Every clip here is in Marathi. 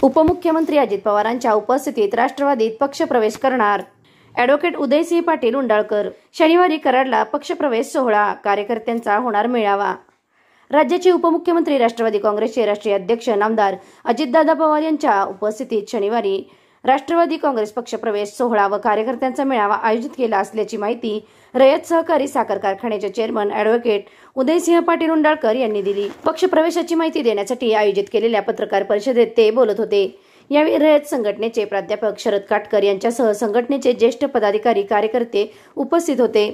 उपमुख्यमंत्री अजित पवारांच्या उपस्थितीत राष्ट्रवादीत पक्षप्रवेश करणार ॲडव्होकेट उदयसिंह पाटील उंडाळकर। शनिवारी कराडला पक्षप्रवेश सोहळा, कार्यकर्त्यांचा होणार मेळावा। राज्याचे उपमुख्यमंत्री राष्ट्रवादी काँग्रेसचे राष्ट्रीय अध्यक्ष नामदार अजितदादा पवार यांच्या उपस्थितीत शनिवारी राष्ट्रवादी काँग्रेस पक्षप्रवेश सोहळा व कार्यकर्त्यांचा मेळावा आयोजित केला असल्याची माहिती रयत सहकारी साखर कारखान्याचे चेअरमन ॲडव्होकेट उदयसिंह पाटील उंडाळकर यांनी दिली। पक्षप्रवेशाची माहिती देण्यासाठी आयोजित केलेल्या पत्रकार परिषदेत ते बोलत होते। यावेळी रयत संघटनेचे प्राध्यापक शरद काटकर यांच्यासह संघटनेचे ज्येष्ठ पदाधिकारी कार्यकर्ते उपस्थित होते।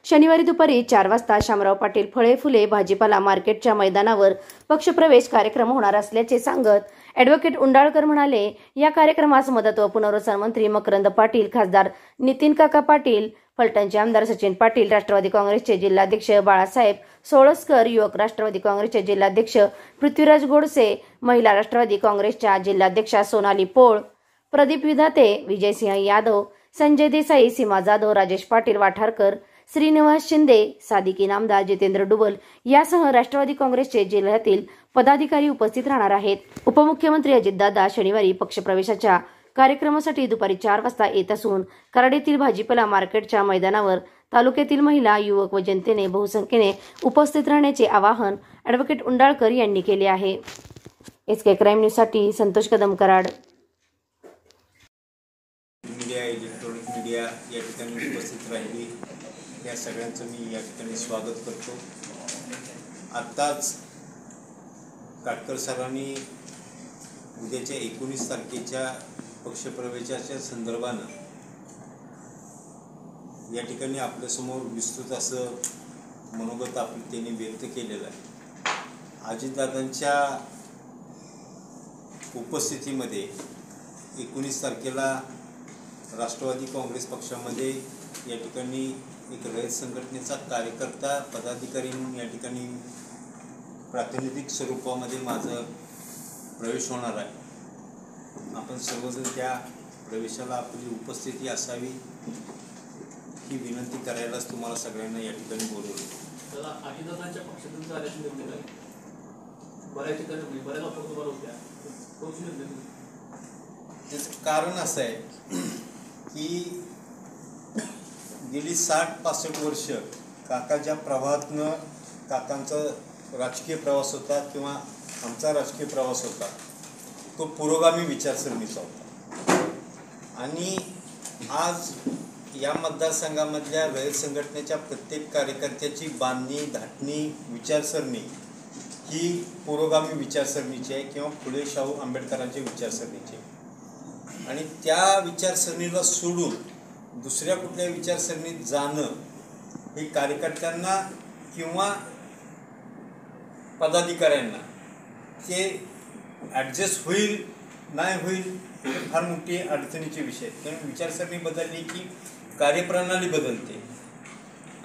शनिवारी दुपारी 4 वाजता शामराव पाटील फळे फुले भाजीपाला मार्केटच्या मैदानावर पक्षप्रवेश कार्यक्रम होणार असल्याचे सांगत ॲडव्होकेट उंडाळकर म्हणाले, या कार्यक्रमास मदत व पुनर्वसन मंत्री मकरंद पाटील, खासदार नितीन काका पाटील, फलटणचे आमदार सचिन पाटील, राष्ट्रवादी काँग्रेसचे जिल्हाध्यक्ष बाळासाहेब सोळसकर, युवक राष्ट्रवादी काँग्रेसचे जिल्हाध्यक्ष पृथ्वीराज गोडसे, महिला राष्ट्रवादी काँग्रेसच्या जिल्हाध्यक्षा सोनाली पोळ, प्रदीप विधाते, विजयसिंह यादव, संजय देसाई, सीमा जाधव, राजेश पाटील वाठारकर, श्रीनिवास शिंदे, सादिक इनामदार, जितेंद्र डुबल यासह राष्ट्रवादी काँग्रेसचे जिल्ह्यातील पदाधिकारी उपस्थित राहणार आहेत। उपमुख्यमंत्री अजितदादा शनिवारी पक्षप्रवेशाच्या कार्यक्रमासाठी दुपारी 4 वाजता येत असून कराड येथील भाजीपाला मार्केटच्या मैदानावर तालुक्यातील महिला, युवक व जनतेने बहुसंख्येने उपस्थित राहण्याचे आवाहन ॲडव्होकेट उंडाळकर यांनी केले आहे। SK क्राईम न्यूजसाठी Santosh Kadam, Karad. Media, electronic media या ठिकाणी उपस्थित राहिली या सगळ्यांचं मी या ठिकाणी स्वागत करतो। आत्ताच काटकर सरांनी उद्याच्या 19 तारखेच्या पक्षप्रवेशाच्या संदर्भानं या ठिकाणी आपल्यासमोर विस्तृत असं मनोगत त्यांनी व्यक्त केलेलं आहे। अजितदादांच्या उपस्थितीमध्ये 19 तारखेला राष्ट्रवादी काँग्रेस पक्षामध्ये या ठिकाणी एक रयत संघटनेचा कार्यकर्ता पदाधिकारी म्हणून या ठिकाणी प्रातिनिधिक स्वरूपामध्ये माझं प्रवेश होणार आहे। आपण सर्वजण त्या प्रवेशाला आपली उपस्थिती असावी ही विनंती करायलाच तुम्हाला सगळ्यांना या ठिकाणी बोलवलं। अजितदादांच्या पक्षातून झाल्याची निर्णय आहे, बऱ्याच ठिकाणी बऱ्याच ऑफर तुम्हाला होत्या, त्याचं कारण असं आहे की गेली 60-65 वर्ष काका ज्या प्रवाहातनं काकांचा राजकीय प्रवास होता किंवा आमचा राजकीय प्रवास होता तो पुरोगामी विचारसरणीचा होता आणि आज या मतदारसंघामधल्या रयत संघटनेच्या प्रत्येक कार्यकर्त्याची बांधणी, धाटणी, विचारसरणी ही पुरोगामी विचारसरणीची आहे किंवा फुले शाहू आंबेडकरांच्या विचारसरणीची आहे आणि त्या विचारसरणीला सोडून दुसऱ्या कुठल्या विचारसरणीत जाणं हे कार्यकर्त्यांना किंवा पदाधिकाऱ्यांना ते ॲडजस्ट होईल नाही होईल फार मोठी अडचणीचे विषय आहेत। कारण विचारसरणी बदलली की कार्यप्रणाली बदलते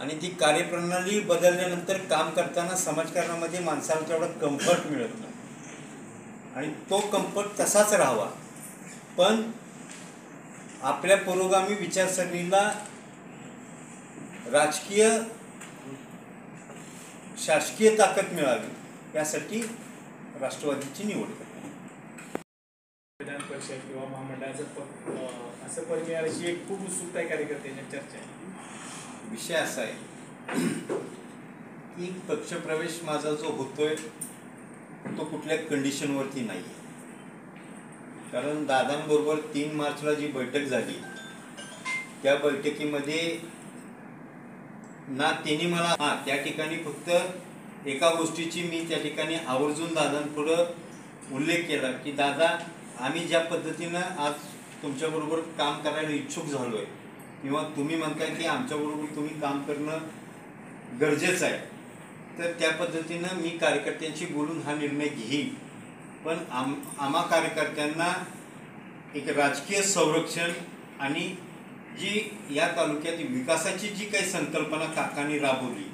आणि ती कार्यप्रणाली बदलल्यानंतर काम करताना समाजकारणामध्ये माणसाला तेवढा कम्फर्ट मिळत नाही आणि तो कम्फर्ट तसाच राहावा, पण आपल्या पुरोगामी विचारसरणीला राजकीय शासकीय ताकद मिळावी यासाठी राष्ट्रवादीची निवड करणे। विधान परिषद किंवा महामंडळाचं असं पद मिळाल्याची एक खूप उत्सुकता आहे कार्यकर्त्यांच्या चर्चा आहे। विषय असा आहे की पक्षप्रवेश माझा जो होतोय तो कुठल्या कंडिशनवरती नाही आहे। कारण दादांबरोबर 3 मार्चला जी बैठक झाली त्या बैठकीमध्ये ना त्यांनी मला त्या ठिकाणी फक्त एका गोष्टीची मी त्या ठिकाणी आवर्जून दादांपुढं उल्लेख केला की दादा, आम्ही ज्या पद्धतीनं आज तुमच्याबरोबर काम करायला इच्छुक झालो आहे किंवा तुम्ही म्हणताय की आमच्याबरोबर तुम्ही काम करणं गरजेचं आहे, तर त्या पद्धतीनं मी कार्यकर्त्यांशी बोलून हा निर्णय घेईन, पण आम्हा कार्यकर्त्यांना एक राजकीय संरक्षण आणि जी या तालुक्यात विकासाची जी काही संकल्पना काकांनी राबवली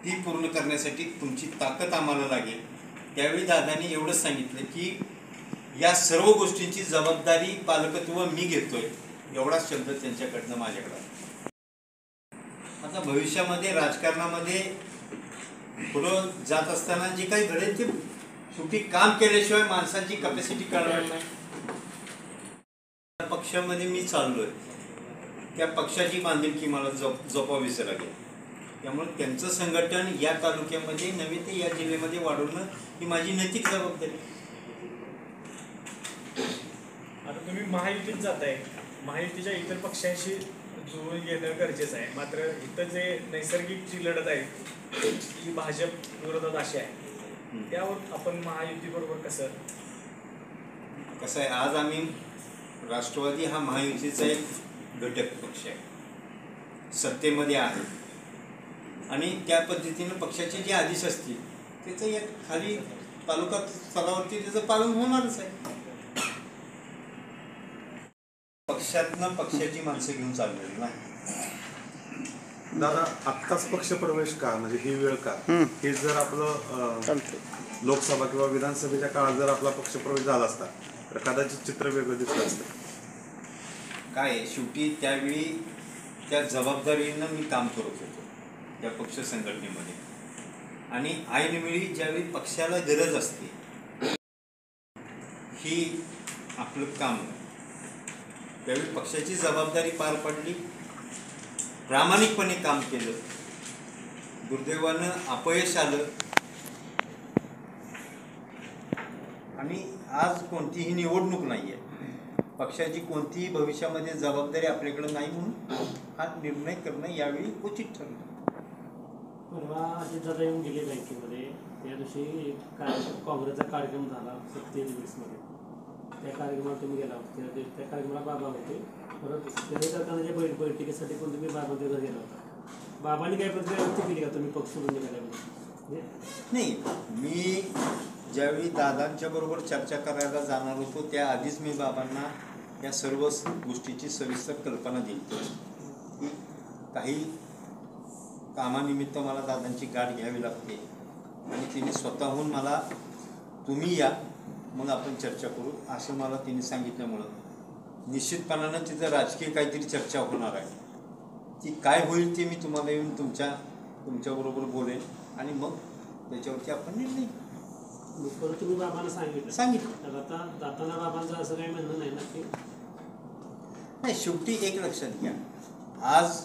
ती पूर्ण करण्यासाठी तुमची ताकद आम्हाला लागेल। त्यावेळी दादांनी एवढंच सांगितलं की या सर्व गोष्टींची जबाबदारी पालकत्व मी घेतोय, एवढाच शब्द त्यांच्याकडनं माझ्याकडे। आता भविष्यामध्ये राजकारणामध्ये पुढं जात असताना जे काही घडेल ते शेवटी काम केल्याशिवाय माणसाची कॅपॅसिटी कळणार नाही. पक्षामध्ये मी चाललोय, त्या पक्षाची बांधिलकी मला जपावीच लागेल. त्यामुळे त्यांचं संघटन या तालुक्यामध्ये नव्हे ते या जिल्ह्यामध्ये वाढवणं ही माझी नैतिक जबाबदारी. आता तुम्ही महायुतीत जाताय, महायुतीच्या इतर पक्षांशी जुळून घेणं गरजेचं आहे. मात्र इथं जे नैसर्गिक जी लढत आहे ही भाजप विरोधात अशी आहे, त्यावर आपण महायुतीबरोबर कसं आहे, आज आम्ही राष्ट्रवादी हा महायुतीचा एक घटक पक्ष आहे, सत्तेमध्ये आहे आणि त्या पद्धतीनं पक्षाचे जे आदेश असतील त्याचं या खाली तालुका स्तरावरती त्याचं पालन होणारच आहे. पक्षातनं पक्षाची माणसं घेऊन चाललेली नाही. दादा, आत्ताच पक्षप्रवेश का, म्हणजे ही वेळ का? हे जर आपलं लोकसभा किंवा विधानसभेच्या काळात जर आपला पक्षप्रवेश झाला असता तर कदाचित चित्र वेगळं दिसलं असतं. काय शेवटी त्यावेळी त्या जबाबदारीनं मी काम करत होतो त्या पक्ष संघटनेमध्ये आणि ऐनवेळी ज्यावेळी पक्षाला गरज असते ही आपलं काम, त्यावेळी पक्षाची जबाबदारी पार पडली, प्रामाणिकपणे काम केलं. दुर्दैवानं अपयश आलं आणि आज कोणतीही निवडणूक नाही आहे, पक्षाची कोणतीही भविष्यामध्ये जबाबदारी आपल्याकडे नाही म्हणून हा निर्णय करणं यावेळी उचित ठरलं. परवा अजितदादा येऊन गेले बँकेमध्ये, त्या दिवशी काँग्रेसचा कार्यक्रम झाला 27-20मध्ये. त्या कार्यक्रमाला तुम्ही गेला होता, त्या कार्यक्रमाला बाबा होते. परत विजय सरकारच्या बैठकीसाठी पण तुम्ही बाबांच्या घरी गेला होता. बाबांनी काही प्रतिक्रिया व्यक्त केली का तुम्ही पक्ष सोडून निघाल्यामध्ये? नाही, मी ज्यावेळी दादांच्या बरोबर चर्चा करायला जाणार होतो त्या आधीच मी बाबांना या सर्व गोष्टीची सविस्तर कल्पना दिली की काही कामानिमित्त मला दादांची गाठ घ्यावी लागते आणि तिने स्वतःहून मला तुम्ही या मग आपण चर्चा करू असं मला तिने सांगितल्यामुळं निश्चितपणानं तिथं राजकीय काहीतरी चर्चा होणार आहे. ती काय होईल ते मी तुम्हाला येऊन तुमच्याबरोबर बोलेन आणि मग त्याच्यावरती आपण निर्णय परत तुम्ही बाबांना सांगितलं. तर आता जाताना बाबांचं असं काही म्हणणं नाही ना की नाही, शेवटी एक लक्षात घ्या, आज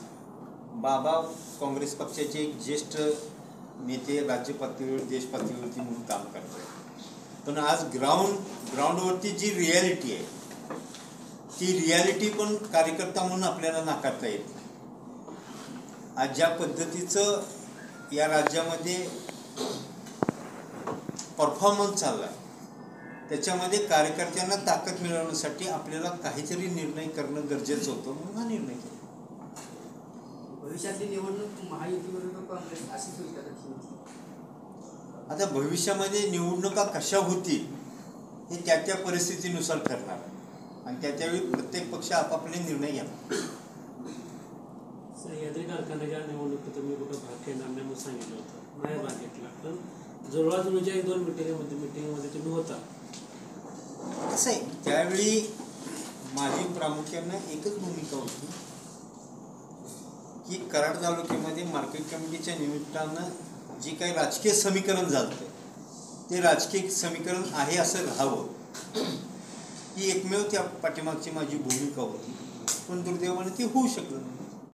बाबा काँग्रेस पक्षाचे एक ज्येष्ठ नेते राज्य पातळीवर देश पातळीवरती म्हणून काम करतात, पण आज ग्राउंडवरती जी रियालिटी आहे ती रियालिटी पण कार्यकर्ता म्हणून आपल्याला नाकारता येते. आज ज्या पद्धतीचं या राज्यामध्ये परफॉर्मन्स चालला आहे त्याच्यामध्ये कार्यकर्त्यांना ताकद मिळवण्यासाठी आपल्याला काहीतरी निर्णय करणं गरजेचं होतं म्हणून हा निर्णय केला. भविष्यातली निवडणूक महायुती विरुद्ध काँग्रेस अशीच होईल का? आता भविष्यामध्ये निवडणुका कशा होतील हे त्या त्या परिस्थितीनुसार ठरणार आहे आणि त्यावेळी प्रत्येक पक्ष आपापले निर्णय घ्या. सह्याद्री कारखान्याच्या निवडणुकीत तुम्ही कुठं भाग घेणार नाही म्हणून सांगितलं होतं, नाही भाग घेतला, पण जुळवाजुळवीच्या 1-2 मिटिंगमध्ये तुम्ही होता. कसं आहे, त्यावेळी माझी प्रामुख्यानं एकच भूमिका होती की कराड तालुक्यामध्ये मार्केट कमिटीच्या निमित्तानं जे काही राजकीय समीकरण झालं ते राजकीय समीकरण आहे असं राहावं ही एकमेव त्या पाठीमागची माझी भूमिका होती, पण दुर्दैवाने ते होऊ शकलं नाही.